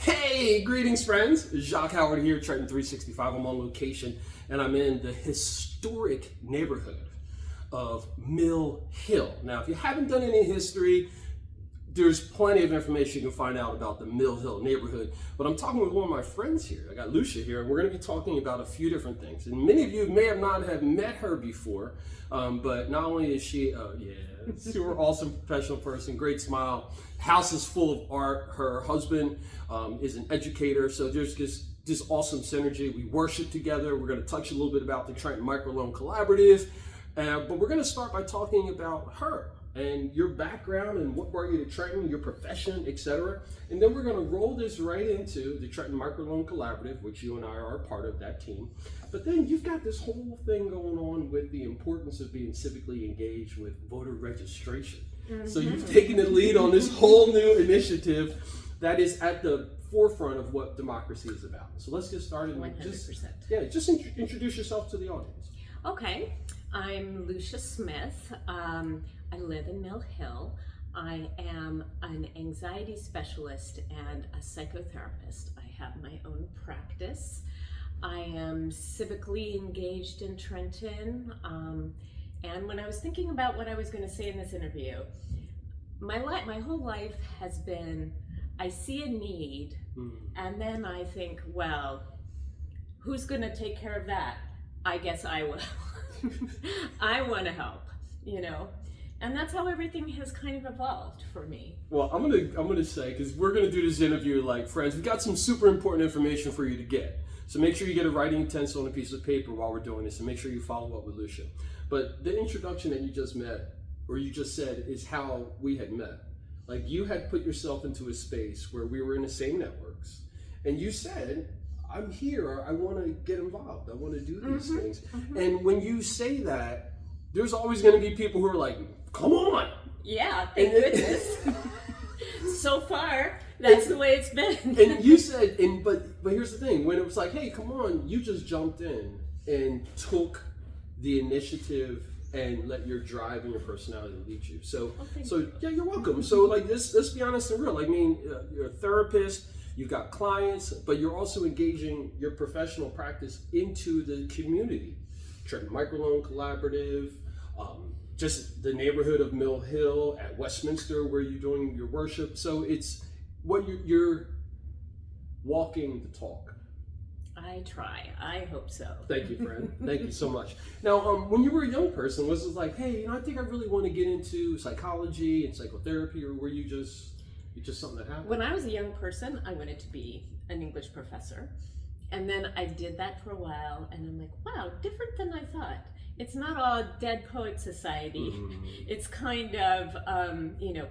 Hey, greetings friends. Jacque Howard here, Trenton 365. I'm on location and I'm in the historic neighborhood of Mill Hill. Now, if you haven't done any history, there's plenty of information you can find out about the Mill Hill neighborhood. But I'm talking with one of my friends here. I got Lucia here, and we're going to be talking about a few different things. And many of you may have not have met her before, but not only is she, super awesome professional person, great smile, house is full of art. Her husband is an educator, so there's just this awesome synergy. We worship together. We're going to touch a little bit about the Trenton Microloan Collaborative, but we're going to start by talking about her and your background and what brought you to Trenton, your profession, etc. And then we're going to roll this right into the Trenton Microloan Collaborative, which you and I are a part of that team. But then you've got this whole thing going on with the importance of being civically engaged with voter registration. Mm-hmm. So you've taken the lead on this whole new initiative that is at the forefront of what democracy is about. So let's get started. 100%. Just introduce yourself to the audience. Okay, I'm Lucia Smith. I live in Mill Hill. I am an anxiety specialist and a psychotherapist. I have my own practice. I am civically engaged in Trenton. And when I was thinking about what I was going to say in this interview, my whole life has been, I see a need, and then I think, well, who's going to take care of that? I guess I will. I want to help, and that's how everything has kind of evolved for me. Well, I'm gonna say, because we're gonna do this interview like friends, we've got some super important information for you to get. So make sure you get a writing utensil and a piece of paper while we're doing this, and make sure you follow up with Lucia. But the introduction that you just said, is how we had met. Like, you had put yourself into a space where we were in the same networks, and you said, I'm here, I want to get involved, I want to do these things. Mm-hmm. And when you say that, there's always going to be people who are like, come on. Yeah, thank goodness. So far, that's the way it's been. And you said, but here's the thing, when it was like, hey, come on, you just jumped in and took the initiative and let your drive and your personality lead you. Yeah, you're welcome. So like this, let's be honest and real. I mean, you're a therapist, you've got clients, but you're also engaging your professional practice into the community. Trenton Microloan Collaborative, just the neighborhood of Mill Hill, at Westminster where you're doing your worship. So it's what you're walking the talk. I try. I hope so. Thank you, friend. Thank you so much. Now, when you were a young person, was it like, hey, I think I really want to get into psychology and psychotherapy, or were you just something that happened? When I was a young person, I wanted to be an English professor. And then I did that for a while, and I'm like, wow, different than I thought. It's not all Dead Poet Society. Mm-hmm. It's kind of,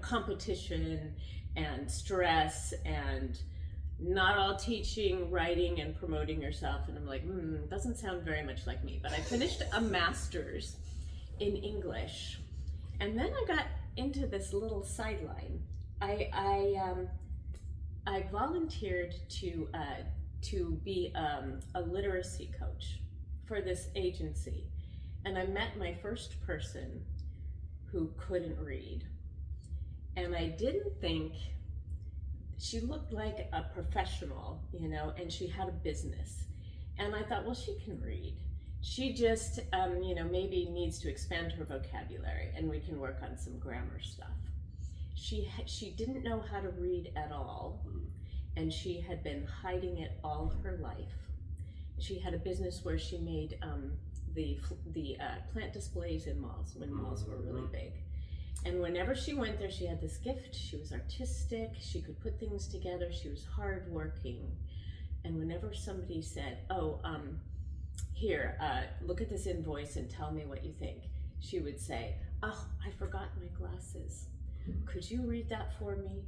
competition and stress, and not all teaching, writing, and promoting yourself. And I'm like, doesn't sound very much like me. But I finished a master's in English. And then I got into this little sideline. I volunteered to be a literacy coach for this agency. And I met my first person who couldn't read. And I didn't think, she looked like a professional, and she had a business. And I thought, well, she can read. She just, maybe needs to expand her vocabulary, and we can work on some grammar stuff. She didn't know how to read at all, and she had been hiding it all her life. She had a business where she made the plant displays in malls, when malls were really big. And whenever she went there, she had this gift. She was artistic. She could put things together. She was hardworking. And whenever somebody said, here, look at this invoice and tell me what you think, she would say, oh, I forgot my glasses. Could you read that for me?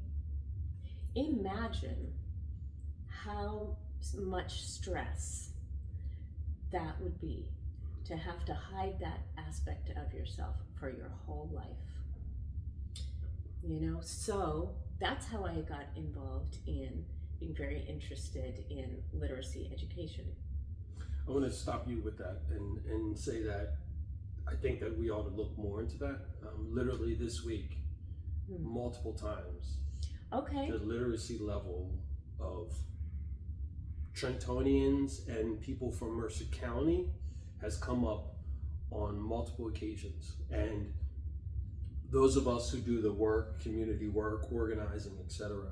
Imagine how much stress that would be, to have to hide that aspect of yourself for your whole life. So that's how I got involved in being very interested in literacy education. I want to stop you with that and say that I think that we ought to look more into that. Literally this week, multiple times, Okay. the literacy level of Trentonians and people from Mercer County has come up on multiple occasions. And those of us who do the work, community work, organizing, etc.,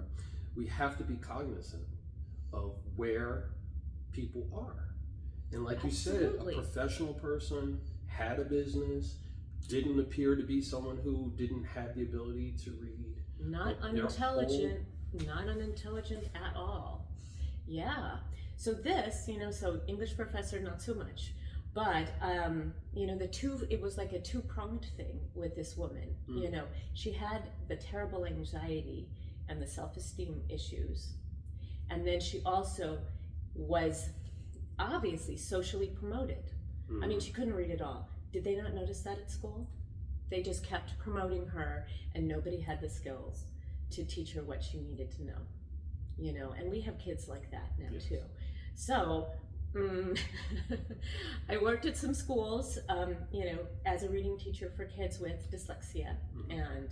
we have to be cognizant of where people are. And like Absolutely. you said, a professional person had a business, didn't appear to be someone who didn't have the ability to read. Not unintelligent, not unintelligent at all. Yeah. So this, so English professor, not so much. But, it was like a two-pronged thing with this woman. She had the terrible anxiety and the self-esteem issues. And then she also was obviously socially promoted. I mean, she couldn't read at all. Did they not notice that at school? They just kept promoting her, and nobody had the skills to teach her what she needed to know. And we have kids like that now too. So I worked at some schools, as a reading teacher for kids with dyslexia and,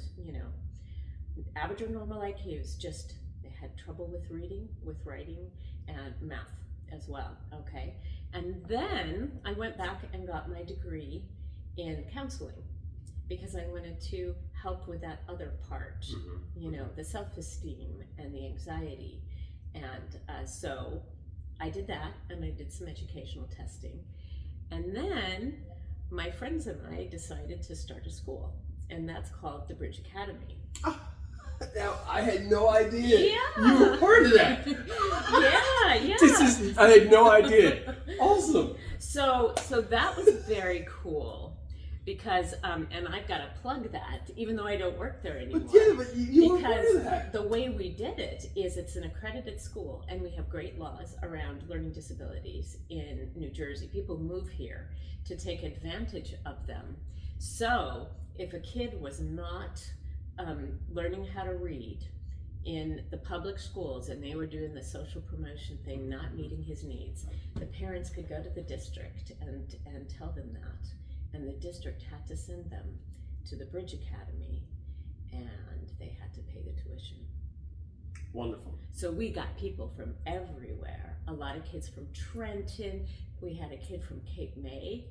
average or normal IQs, just they had trouble with reading, with writing, and math as well, okay? And then I went back and got my degree in counseling because I wanted to help with that other part, the self-esteem and the anxiety. And so I did that, and I did some educational testing. And then my friends and I decided to start a school, and that's called the Bridge Academy. Now, I had no idea Yeah. you were part of that. Yeah. I had no idea. Awesome. So that was very cool because, and I've got to plug that, even though I don't work there anymore. But you were part of that. The way we did it is it's an accredited school, and we have great laws around learning disabilities in New Jersey. People move here to take advantage of them. So if a kid was not learning how to read in the public schools and they were doing the social promotion thing, not meeting his needs, the parents could go to the district and tell them that. And the district had to send them to the Bridge Academy, and they had to pay the tuition. Wonderful. So we got people from everywhere. A lot of kids from Trenton. We had a kid from Cape May,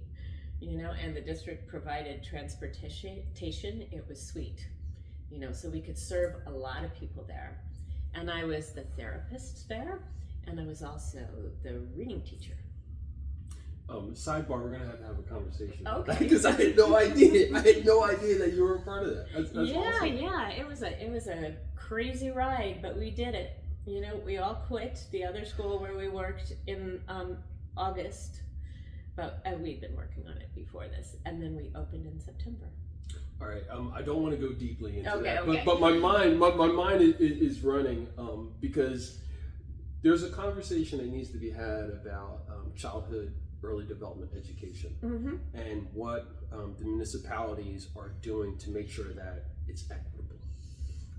and the district provided transportation. It was sweet, so we could serve a lot of people there. And I was the therapist there, and I was also the reading teacher. Sidebar, we're gonna have a conversation. Okay. Because I had no idea. I had no idea that you were a part of that. That's awesome. Yeah. It was a crazy ride, but we did it. We all quit the other school where we worked in August, but we'd been working on it before this, and then we opened in September. All right. I don't want to go deeply into that, okay. but my mind is running because there's a conversation that needs to be had about childhood early development education and what the municipalities are doing to make sure that it's equitable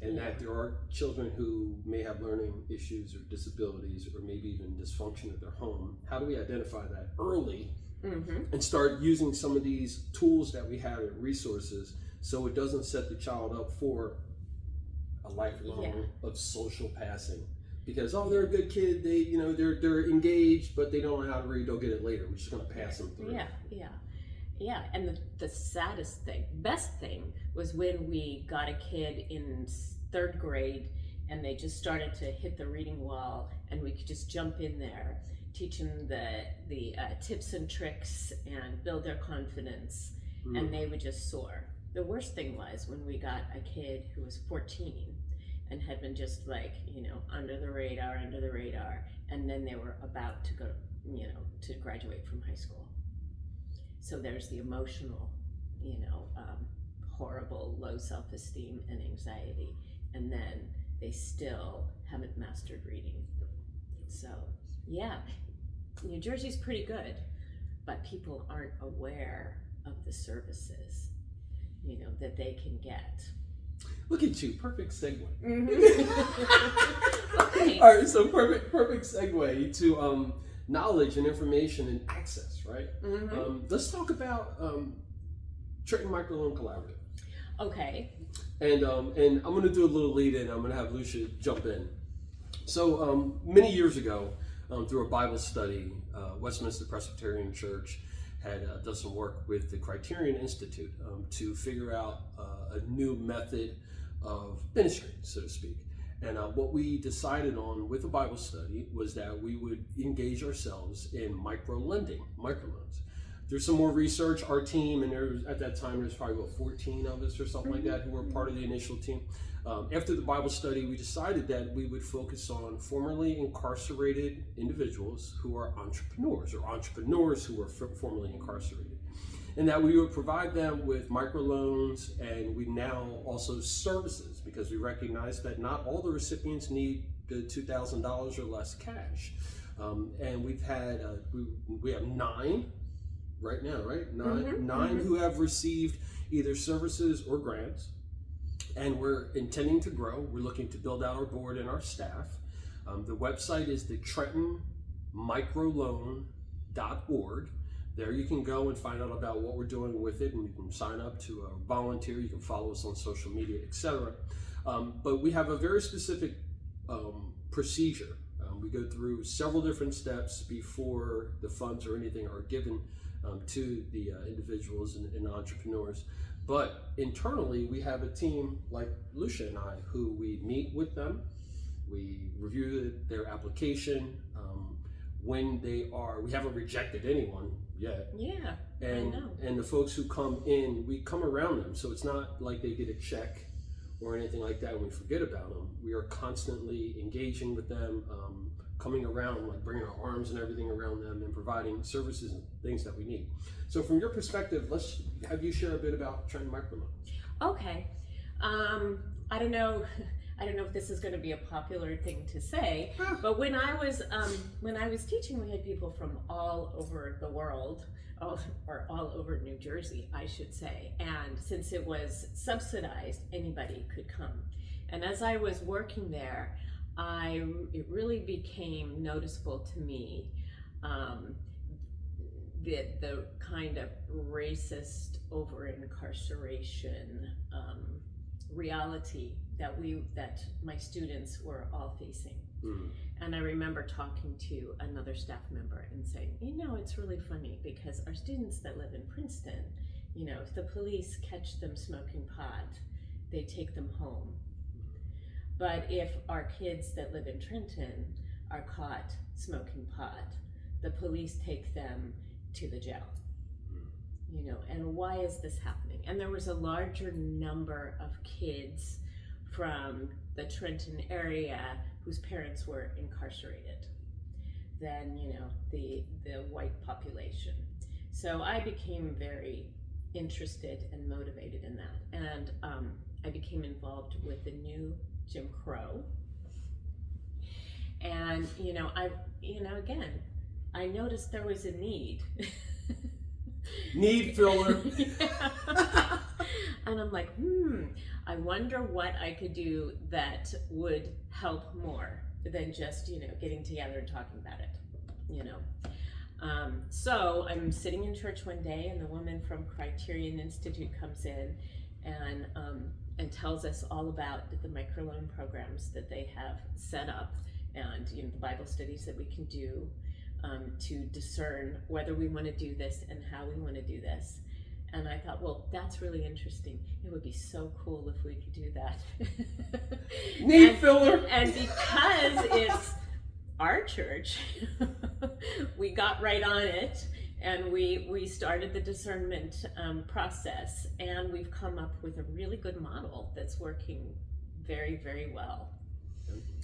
and that there are children who may have learning issues or disabilities or maybe even dysfunction at their home. How do we identify that early and start using some of these tools that we have and resources so it doesn't set the child up for a lifelong of social passing? Because they're a good kid, they're engaged, but they don't know how to read. They'll get it later. We're just going to pass them through. Yeah. And the saddest thing, best thing, was when we got a kid in 3rd grade, and they just started to hit the reading wall, and we could just jump in there, teach them the tips and tricks, and build their confidence, and they would just soar. The worst thing was when we got a kid who was 14. And had been just under the radar, and then they were about to go, to graduate from high school. So there's the emotional, horrible low self-esteem and anxiety, and then they still haven't mastered reading. So yeah, New Jersey's pretty good, but people aren't aware of the services, that they can get. Look at you, perfect segue. Okay. All right, so perfect segue to knowledge and information and access, right? Let's talk about Trenton Microloan Collaborative. Okay. And I'm going to do a little lead in. I'm going to have Lucia jump in. So many years ago, through a Bible study, Westminster Presbyterian Church had done some work with the Criterion Institute to figure out a new method of ministry, so to speak. And what we decided on with the Bible study was that we would engage ourselves in microlending, microloans. There's some more research. Our team, and at that time, there's probably about 14 of us or something like that who were part of the initial team. After the Bible study, we decided that we would focus on formerly incarcerated individuals who are entrepreneurs, or entrepreneurs who were formerly incarcerated, and that we would provide them with microloans, and we now also services, because we recognize that not all the recipients need the $2,000 or less cash. And we've had we have 9 right now, right? Nine who have received either services or grants. And we're intending to grow. We're looking to build out our board and our staff. The website is the Trenton microloan.org. There you can go and find out about what we're doing with it, and you can sign up to volunteer. You can follow us on social media, etc. But we have a very specific procedure. We go through several different steps before the funds or anything are given to the individuals and entrepreneurs. But internally, we have a team like Lucia and I who we meet with them. We review their application. When we haven't rejected anyone yet. Yeah, and, I know. And the folks who come in, we come around them. So it's not like they get a check or anything like that and we forget about them. We are constantly engaging with them, coming around, like bringing our arms and everything around them and providing services and things that we need. So from your perspective, let's have you share a bit about Trenton Microloan. Okay. I don't know if this is going to be a popular thing to say, but when I was teaching, we had people from all over the world, or all over New Jersey, I should say. And since it was subsidized, anybody could come. And as I was working there, it really became noticeable to me the kind of racist over-incarceration reality that my students were all facing. And I remember talking to another staff member and saying, it's really funny because our students that live in Princeton, if the police catch them smoking pot, they take them home. But if our kids that live in Trenton are caught smoking pot, the police take them to the jail. And why is this happening? And there was a larger number of kids from the Trenton area whose parents were incarcerated than, the white population. So I became very interested and motivated in that. And I became involved with the new Jim Crow. And, again, I noticed there was a need. Need filler. Yeah. And I'm like, I wonder what I could do that would help more than just, getting together and talking about it, So I'm sitting in church one day and the woman from Criterion Institute comes in and tells us all about the microloan programs that they have set up and, the Bible studies that we can do to discern whether we want to do this and how we want to do this. And I thought, well, that's really interesting. It would be so cool if we could do that. Need filler. And because it's our church, we got right on it and we started the discernment process, and we've come up with a really good model that's working very, very well.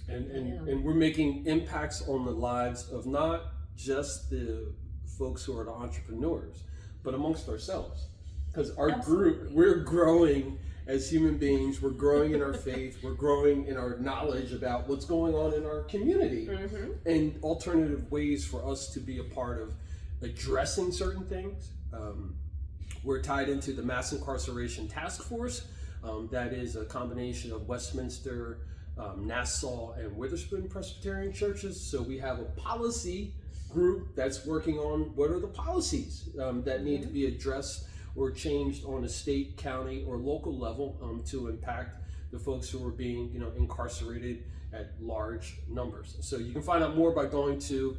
And we're making impacts on the lives of not just the folks who are the entrepreneurs, but amongst ourselves. Because our group, we're growing as human beings, we're growing in our faith, we're growing in our knowledge about what's going on in our community, and alternative ways for us to be a part of addressing certain things. We're tied into the Mass Incarceration Task Force. That is a combination of Westminster, Nassau, and Witherspoon Presbyterian churches. So we have a policy group that's working on what are the policies that need to be addressed or changed on a state, county, or local level to impact the folks who are being, incarcerated at large numbers. So you can find out more by going to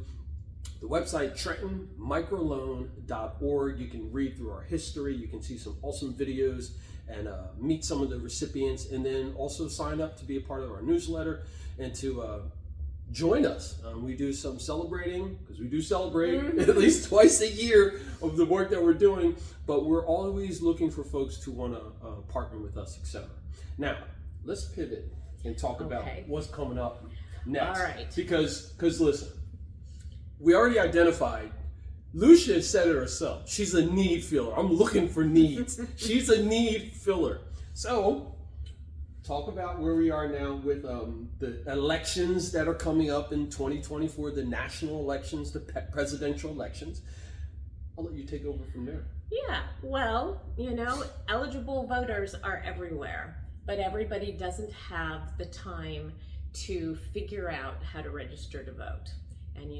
the website trentonmicroloan.org. You can read through our history. You can see some awesome videos and meet some of the recipients, and then also sign up to be a part of our newsletter and to join us. We do some celebrating, because we do celebrate at least twice a year of the work that we're doing, but we're always looking for folks to want to partner with us, etc. Now, let's pivot and talk about what's coming up next. All right. Because listen, we already identified, Lucia said it herself, she's a need filler. I'm looking for needs. She's a need filler. So, talk about where we are now with the elections that are coming up in 2024, the national elections, the presidential elections. I'll let you take over from there. Yeah, well, eligible voters are everywhere, but everybody doesn't have the time to figure out how to register to vote. And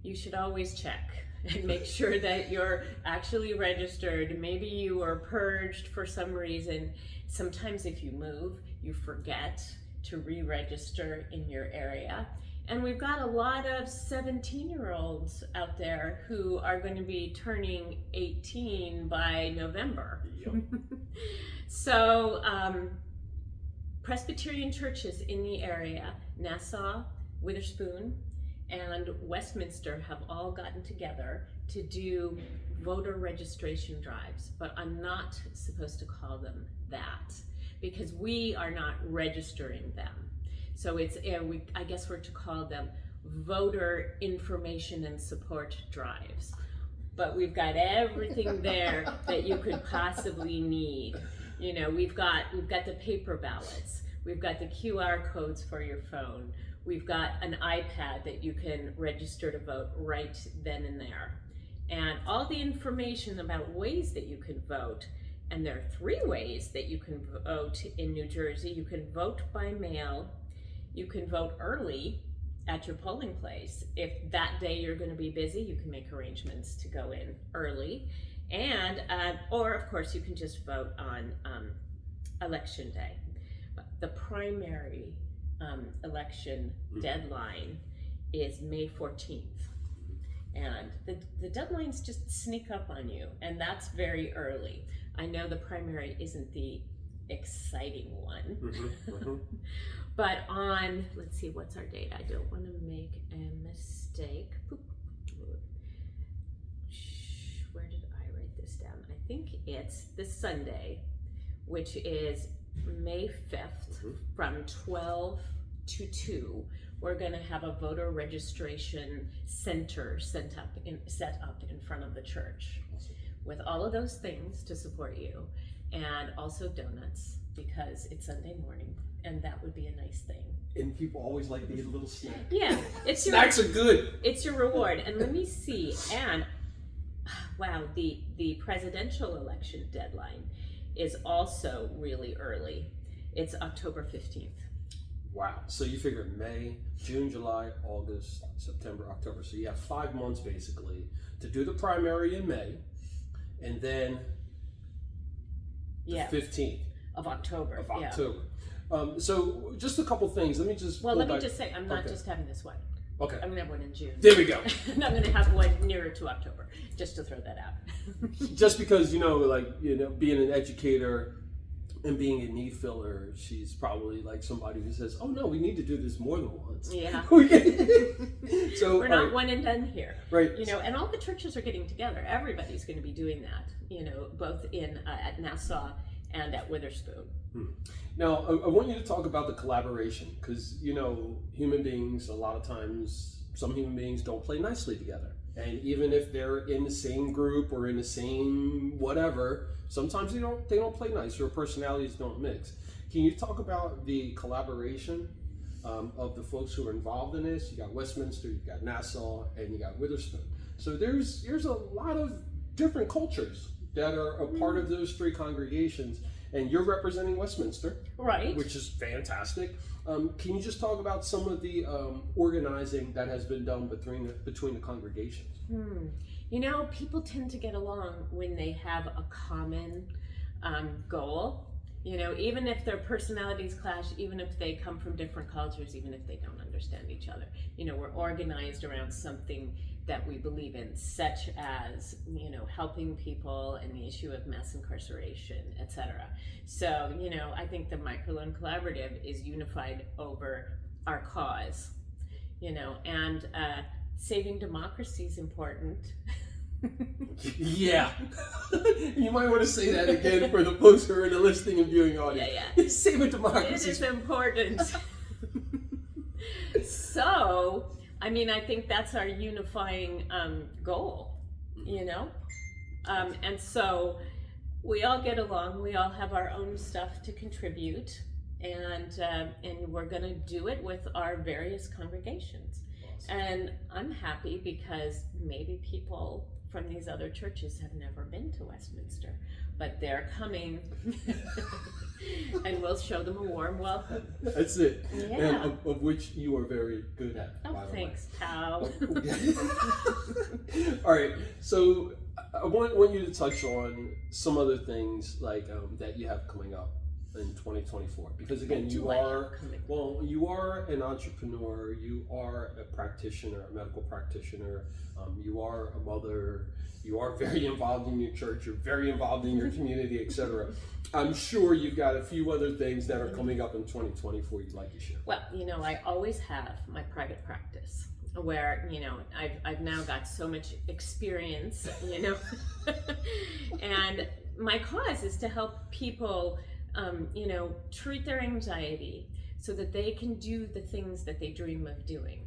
you should always check and make sure that you're actually registered. Maybe you were purged for some reason. Sometimes if you move, you forget to re-register in your area. And we've got a lot of 17-year-olds out there who are going to be turning 18 by November. Yep. So Presbyterian churches in the area, Nassau, Witherspoon, and Westminster have all gotten together to do voter registration drives, but I'm not supposed to call them that because we are not registering them. So I guess we're to call them voter information and support drives. But we've got everything there that you could possibly need. We've got the paper ballots. We've got the QR codes for your phone. We've got an iPad that you can register to vote right then and there. And all the information about ways that you can vote. And there are 3 ways that you can vote in New Jersey. You can vote by mail. You can vote early at your polling place. If that day you're going to be busy, you can make arrangements to go in early. And, or of course, you can just vote on election day. The primary election deadline is May 14th. And the deadlines just sneak up on you, and that's very early. I know the primary isn't the exciting one. But on, let's see, what's our date? I don't want to make a mistake. Where did I write this down? I think it's this Sunday, which is May 5th from 12 to 2. We're going to have a voter registration center set up in front of the church with all of those things to support you, and also donuts because it's Sunday morning, and that would be a nice thing. And people always like to eat a little snack. Yeah, snacks are good. It's your reward. And let me see. And wow, the presidential election deadline is also really early. It's October 15th. Wow. So you figure May, June, July, August, September, October. So you have 5 months basically to do the primary in May, and then the 15th of October. So just a couple things. Let me just say I'm not just having this one. Okay. I'm gonna have one in June. There we go. And I'm gonna have one nearer to October, just to throw that out. Just because being an educator and being a need filler, she's probably like somebody who says, "Oh no, we need to do this more than once." Yeah. So we're not one and done here, right? And all the churches are getting together. Everybody's going to be doing that. Both in at Nassau and at Witherspoon. Now, I want you to talk about the collaboration because human beings, a lot of times, some human beings don't play nicely together. And even if they're in the same group or in the same whatever, sometimes they don't play nice, or personalities don't mix. Can you talk about the collaboration of the folks who are involved in this? You got Westminster, you got Nassau, and you got Witherspoon. So there's a lot of different cultures that are a part of those 3 congregations, and you're representing Westminster, right? Which is fantastic. Can you just talk about some of the organizing that has been done between the congregations? People tend to get along when they have a common goal, You know, even if their personalities clash, even if they come from different cultures, even if they don't understand each other, you know, we're organized around something that we believe in, such as, you know, helping people and the issue of mass incarceration, etc. So, you know, I think the Microloan Collaborative is unified over our cause, you know, and saving democracy is important. Yeah. You might want to say that again for the folks who are in the listening and viewing audience. Yeah. Saving It democracy is important. So, I mean, I think that's our unifying goal, you know? And so we all get along, we all have our own stuff to contribute, and we're going to do it with our various congregations. Awesome. And I'm happy because maybe people from these other churches have never been to Westminster, but they're coming and we'll show them a warm welcome. That's it. Yeah. And of which you are very good at. Oh, thanks, pal. All right, so I want you to touch on some other things like that you have coming up in 2024, because again, you are an entrepreneur, you are a practitioner, a medical practitioner, you are a mother, you are very involved in your church, you're very involved in your community, etc. I'm sure you've got a few other things that are coming up in 2024 you'd like to share. Well, you know, I always have my private practice where, you know, I've now got so much experience, you know, and my cause is to help people you know, treat their anxiety so that they can do the things that they dream of doing.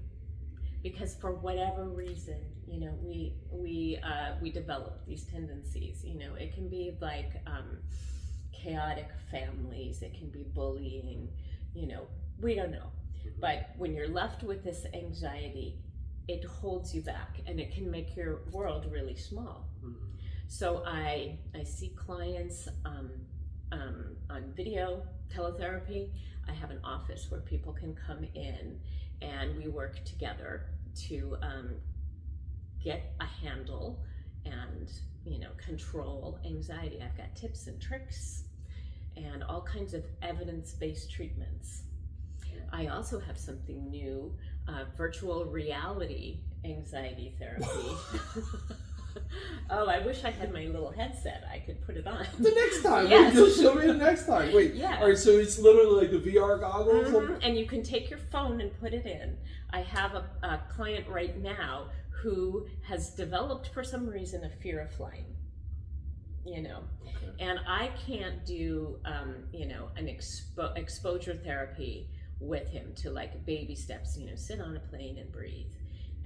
Because for whatever reason, you know, we develop these tendencies. You know, it can be like chaotic families, it can be bullying, you know, we don't know. But when you're left with this anxiety, it holds you back and it can make your world really small. So I see clients on video teletherapy. I have an office where people can come in and we work together to get a handle and, you know, control anxiety. I've got tips and tricks and all kinds of evidence-based treatments. I also have something new, virtual reality anxiety therapy. Oh, I wish I had my little headset. I could put it on. The next time. Yes. You'll show me the next time. Wait. Yeah. All right, so it's literally like the VR goggles? Mm-hmm. And you can take your phone and put it in. I have a client right now who has developed, for some reason, a fear of flying. You know, okay. And I can't do, you know, an exposure therapy with him to like baby steps, you know, sit on a plane and breathe.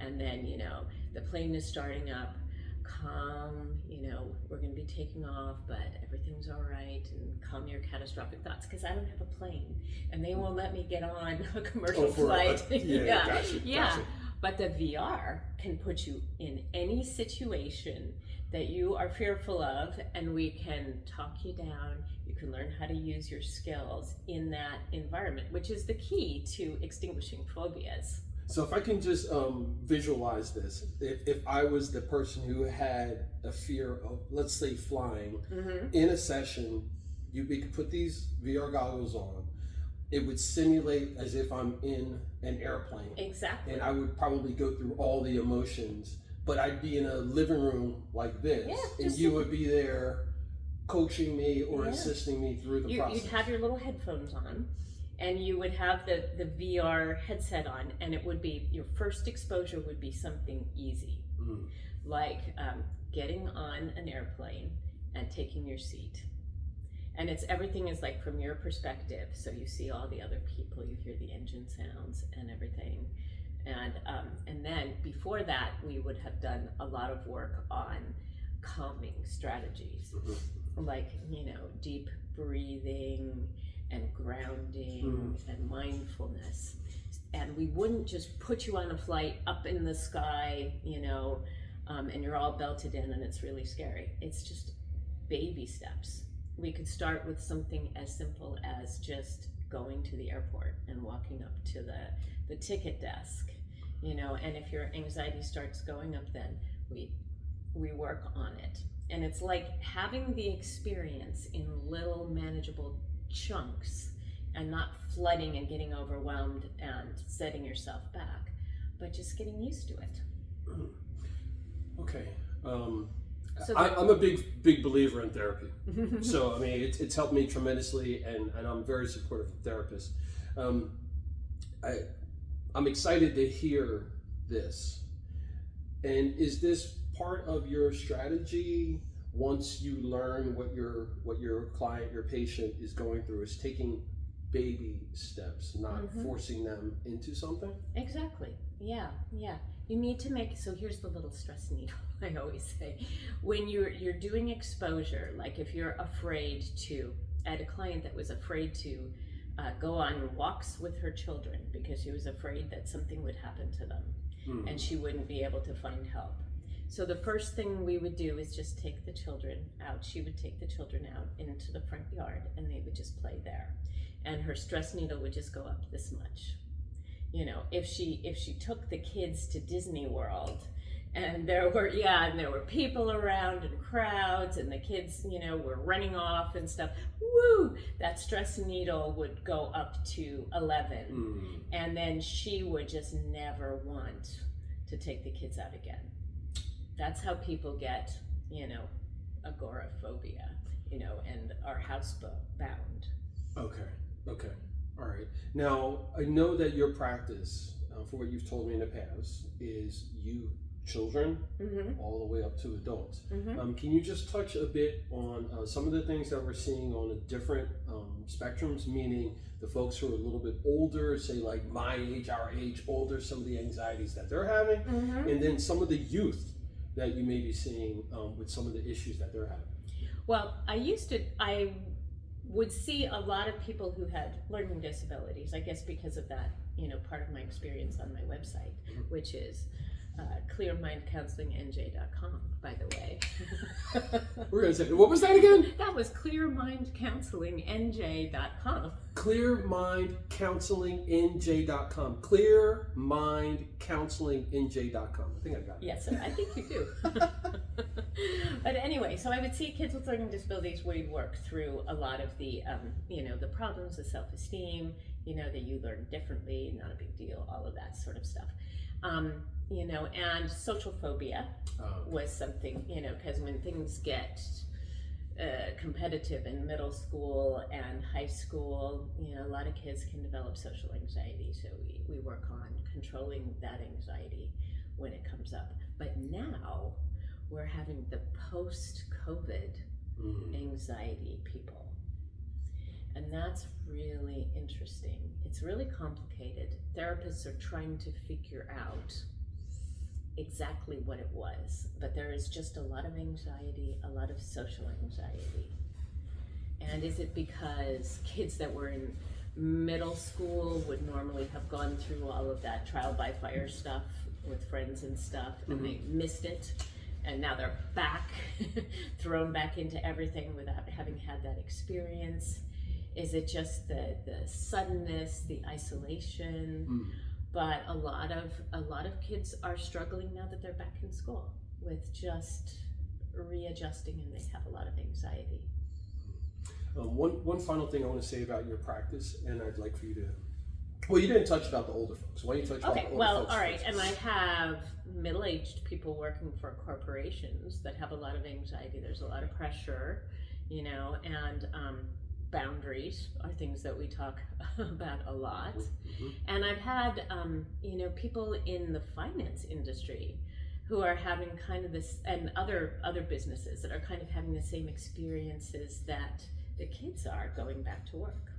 And then, you know, the plane is starting up. Calm, you know, we're going to be taking off, but everything's all right, and calm your catastrophic thoughts, because I don't have a plane and they won't let me get on a commercial flight. Gotcha. But the VR can put you in any situation that you are fearful of, and we can talk you down. You can learn how to use your skills in that environment, which is the key to extinguishing phobias. So if I can just visualize this, if I was the person who had a fear of, let's say, flying, in a session, we could put these VR goggles on. It would simulate as if I'm in an airplane. Exactly. And I would probably go through all the emotions, but I'd be in a living room like this, and you would be there coaching me or assisting me through the process. You'd have your little headphones on. And you would have the VR headset on, and it would be, your first exposure would be something easy, like getting on an airplane and taking your seat. And everything is like from your perspective, so you see all the other people, you hear the engine sounds and everything. And then before that, we would have done a lot of work on calming strategies, like, you know, deep breathing, and grounding and mindfulness. And we wouldn't just put you on a flight up in the sky, you know, and you're all belted in and it's really scary. It's just baby steps. We could start with something as simple as just going to the airport and walking up to the ticket desk, you know, and if your anxiety starts going up, then we work on it. And it's like having the experience in little manageable chunks and not flooding and getting overwhelmed and setting yourself back, but just getting used to it. Okay. So I'm a big believer in therapy. So, I mean, it's helped me tremendously, and I'm very supportive of therapists. I'm excited to hear this. And is this part of your strategy once you learn what your client, your patient is going through, is taking baby steps, not forcing them into something? Exactly. Yeah. You need to make, so here's the little stress needle, I always say. When you're doing exposure, like if you're afraid to, I had a client that was afraid to go on walks with her children because she was afraid that something would happen to them and she wouldn't be able to find help. So the first thing we would do is just take the children out. She would take the children out into the front yard and they would just play there. And her stress needle would just go up this much. You know, if she took the kids to Disney World and there were people around and crowds and the kids, you know, were running off and stuff, woo, that stress needle would go up to 11. And then she would just never want to take the kids out again. That's how people get, you know, agoraphobia, you know, and are housebound. Okay. All right. Now, I know that your practice, for what you've told me in the past, is children all the way up to adults. Can you just touch a bit on some of the things that we're seeing on the different spectrums, meaning the folks who are a little bit older, say like my age, our age, older, some of the anxieties that they're having, and then some of the youth that you may be seeing with some of the issues that they're having? Well, I would see a lot of people who had learning disabilities, I guess because of that, you know, part of my experience on my website, which is clearmindcounselingnj.com, by the way. We're going to say, what was that again? That was clearmindcounselingnj.com. Clearmindcounselingnj.com. Clearmindcounselingnj.com. I think I got it. Yes, I think you do. But anyway, so I would see kids with learning disabilities where you work through a lot of the, you know, the problems of self-esteem, you know, that you learn differently, not a big deal, all of that sort of stuff. You know, and social phobia was something, you know, because when things get competitive in middle school and high school, you know, a lot of kids can develop social anxiety. So we work on controlling that anxiety when it comes up. But now we're having the post-COVID anxiety people. And that's really interesting. It's really complicated. Therapists are trying to figure out exactly what it was, but there is just a lot of anxiety, a lot of social anxiety. And is it because kids that were in middle school would normally have gone through all of that trial by fire stuff with friends and stuff, and they missed it, and now they're back, thrown back into everything without having had that experience? Is it just the suddenness, the isolation? But a lot of kids are struggling now that they're back in school with just readjusting, and they have a lot of anxiety. One final thing I want to say about your practice, and I'd like for you to, well, you didn't touch about the older folks. Why don't you touch about the older folks? All right, and I have middle-aged people working for corporations that have a lot of anxiety. There's a lot of pressure, you know, and boundaries are things that we talk about a lot. And I've had, you know, people in the finance industry who are having kind of this, and other businesses that are kind of having the same experiences that the kids are going back to work.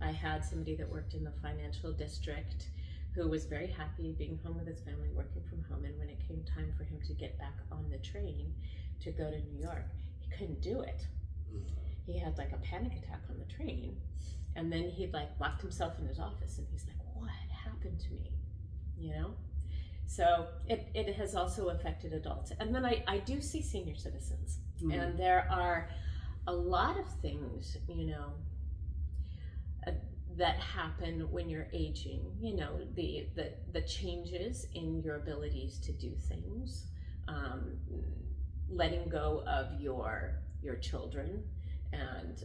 I had somebody that worked in the financial district who was very happy being home with his family, working from home, and when it came time for him to get back on the train to go to New York, he couldn't do it. He had like a panic attack on the train, and then he like locked himself in his office, and he's like, what happened to me, you know? So it has also affected adults. And then I do see senior citizens, and there are a lot of things, you know, that happen when you're aging, you know, the changes in your abilities to do things, letting go of your children, and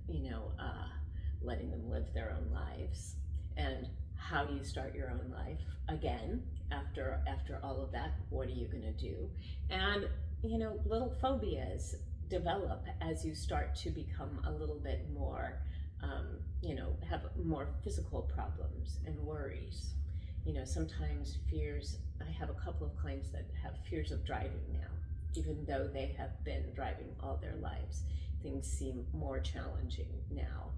letting them live their own lives. And how do you start your own life again after all of that? What are you going to do? And little phobias develop as you start to become a little bit more, have more physical problems and worries. Sometimes fears. I have a couple of clients that have fears of driving now, even though they have been driving all their lives. Things seem more challenging now.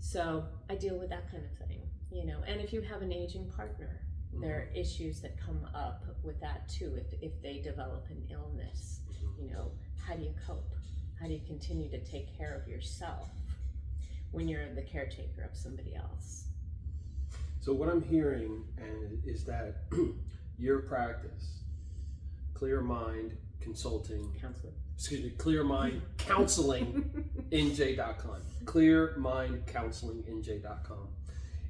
So I deal with that kind of thing, and if you have an aging partner, there are issues that come up with that too. If they develop an illness, how do you cope? How do you continue to take care of yourself when you're the caretaker of somebody else? So what I'm hearing is that your practice, Clear Mind Consulting, Clear Mind Counseling NJ.com, clearmindcounselingnj.com,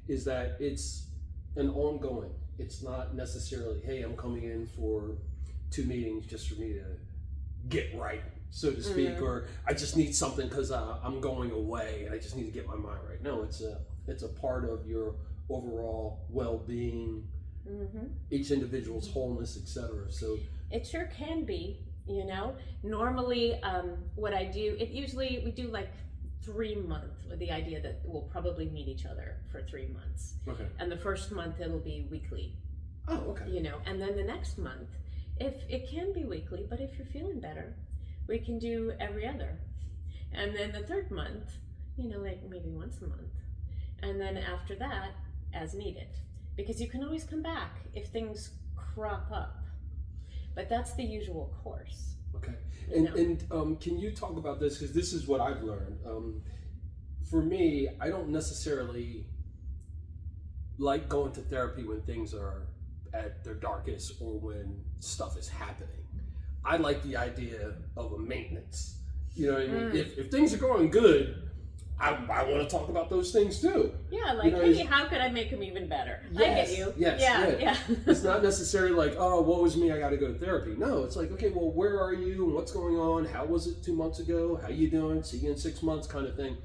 is that it's an ongoing. It's not necessarily, hey, I'm coming in for 2 meetings just for me to get right, so to speak, or I just need something because I'm going away and I just need to get my mind right. No, it's a part of your overall well-being, each individual's wholeness, etc. So it sure can be. Normally, what I do, we do like 3 months, with the idea that we'll probably meet each other for 3 months. Okay. And the first month it'll be weekly. Oh, okay. And then the next month, if it can be weekly, but if you're feeling better, we can do every other. And then the third month, like maybe once a month. And then after that, as needed. Because you can always come back if things crop up. But that's the usual course. Okay. And can you talk about this? Because this is what I've learned. For me, I don't necessarily like going to therapy when things are at their darkest or when stuff is happening. I like the idea of a maintenance. You know what I mean? If things are going good, I want to talk about those things too. Yeah, like, hey, how could I make them even better? Yes, I get you. Yes, yeah. It's not necessarily like, oh, woe is me, I got to go to therapy. No, it's like, okay, well, where are you and what's going on? How was it 2 months ago? How you doing? See you in 6 months, kind of thing.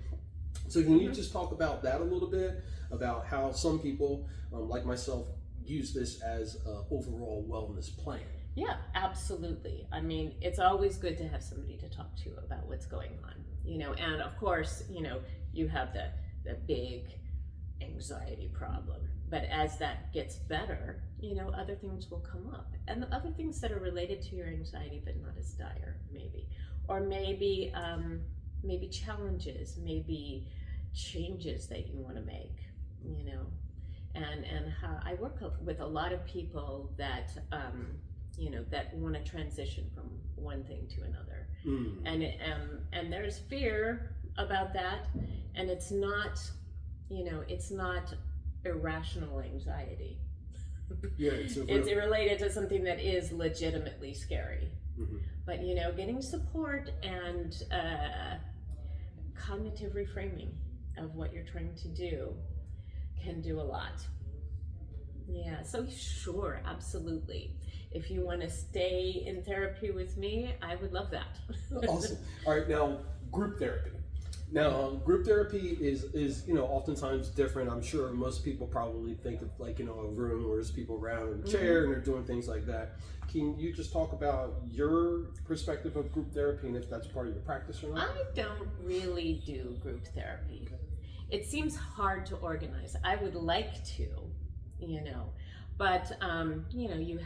So can you just talk about that a little bit, about how some people, like myself, use this as an overall wellness plan? Yeah, absolutely. I mean, it's always good to have somebody to talk to about what's going on, and of course, you have the big anxiety problem, but as that gets better, other things will come up, and the other things that are related to your anxiety, but not as dire, maybe, or maybe challenges, maybe changes that you want to make, and how I work with a lot of people that, that want to transition from one thing to another. And there's fear about that, and it's not irrational anxiety. Yeah, it's related to something that is legitimately scary. But getting support and cognitive reframing of what you're trying to do can do a lot. Yeah, so sure, absolutely. If you want to stay in therapy with me, I would love that. Awesome. All right, now group therapy. Now, group therapy is oftentimes different. I'm sure most people probably think of like, a room where there's people around in a chair and they're doing things like that. Can you just talk about your perspective of group therapy and if that's part of your practice or not? I don't really do group therapy. It seems hard to organize. I would like to, but you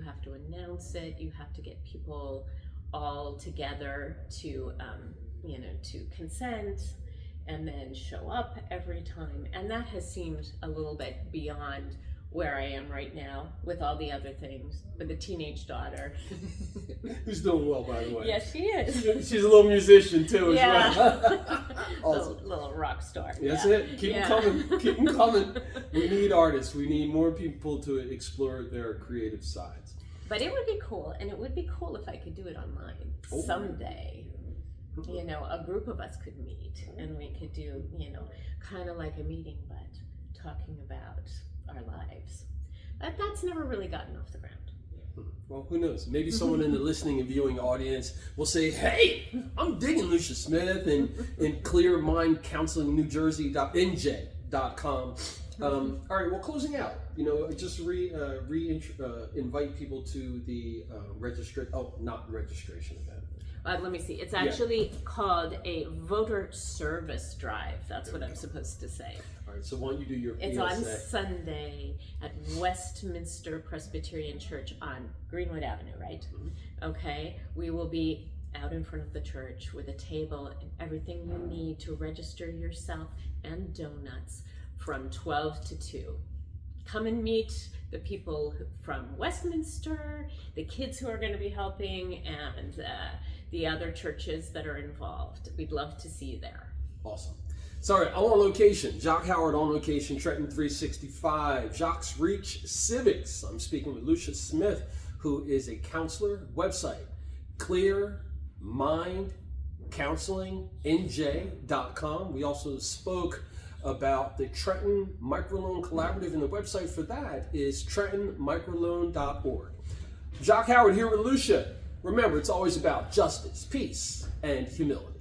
have to announce it. You have to get people all together to to consent and then show up every time. And that has seemed a little bit beyond where I am right now with all the other things, with a teenage daughter. Who's doing well, by the way. Yes, she is. She's a little musician too, as well. Awesome. Little rock star. That's it. Keep them coming. Keep them coming. We need artists. We need more people to explore their creative sides. But it would be cool, and it would be cool if I could do it online someday. A group of us could meet, and we could do, kind of like a meeting, but talking about our lives. But that's never really gotten off the ground. Well, who knows? Maybe someone in the listening and viewing audience will say, hey, I'm digging Lucia Smith and Clear Mind Counseling New Jersey NJ.com. All right, well, closing out, just invite people to the not registration event. Let me see. It's actually called a voter service drive. That's what I'm supposed to say. All right, so why don't you do your PSA? It's on Sunday at Westminster Presbyterian Church on Greenwood Avenue, right? Mm-hmm. Okay. We will be out in front of the church with a table and everything you need to register yourself and donuts from 12 to 2. Come and meet the people from Westminster, the kids who are going to be helping, and the other churches that are involved. We'd love to see you there. Awesome. Sorry, I'm on location. Jacque Howard on location, Trenton 365. Jacque's R.E.A.C.H. Civics. I'm speaking with Lucia Smith, who is a counselor. Website, clearmindcounselingnj.com. We also spoke about the Trenton Microloan Collaborative, and the website for that is trentonmicroloan.org. Jacque Howard here with Lucia. Remember, it's always about justice, peace, and humility.